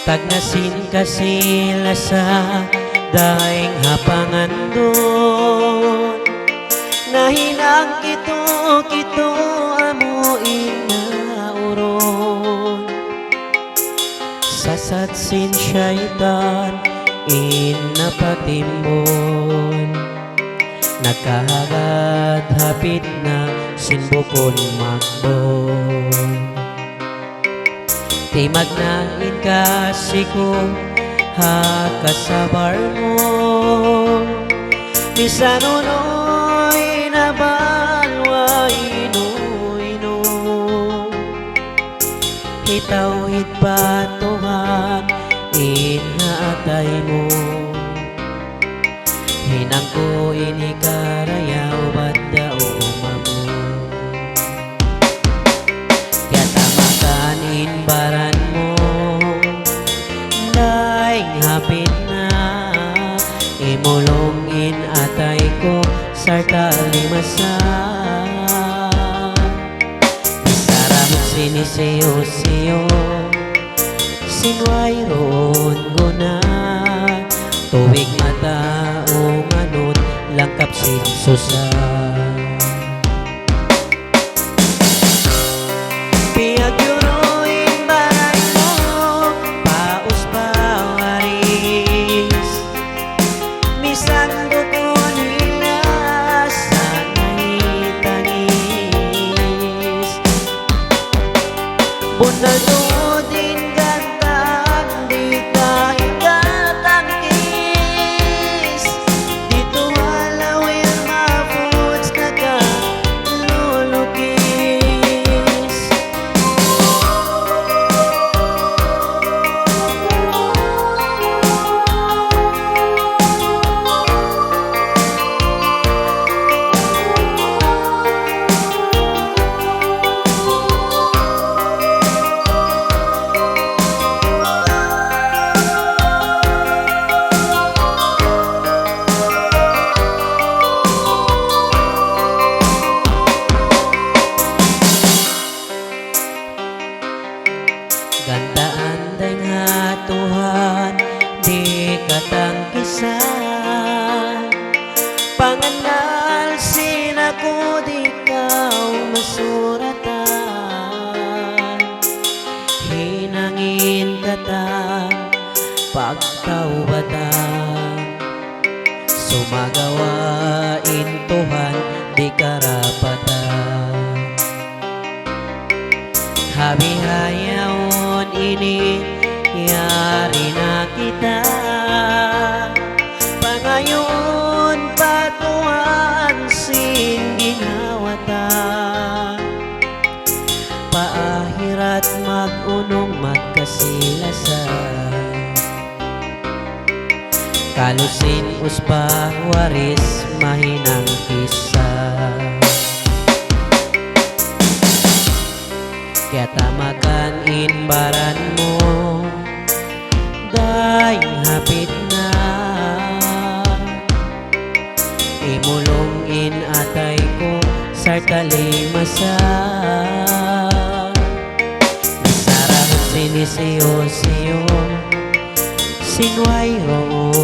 Tag nasin kasila sa daing hapangan doon, nahinang kito amo inauron. Sasatsin syaitan inapatimbon, nakahagad hapit na sinbukon magbon. Timag na inkasiko hakasabar mo, bisan unoy nabalwa ino. Hitawid patuhan inaatay mo, hinang ko inikarayaw ba't daw umamo. Kaya tamakan inbaran mo, daing hapit na imulong inatay ko sarta limasan. Isaramot sinisiyo-siyo, sinway roon guna, tuwig mata o manot langkap sinsusan. Piyag yuroin baray mo, paus pawaris, misan bukon hilas sa naitangis. Bundal din gantag, di kahit katangkis, dito halawin mapuds na ka lulukis. Gandaan day nga Tuhan, di katangkisan. Panganal sinako di kaw masuratan, hinangin kata pagtaubatan. Sumagawain Tuhan di karapatan, habihayawon ini yari na kita. Pangayon patuan sin ginawata, paahirat magunong magkasilasan. Kalusin uspa waris mahinang kisa, kaya tamakan inbaran mo, daing hapit na imulong inatay ko sarta limasan. Nasarang sinisiyo-siyo, sinway roon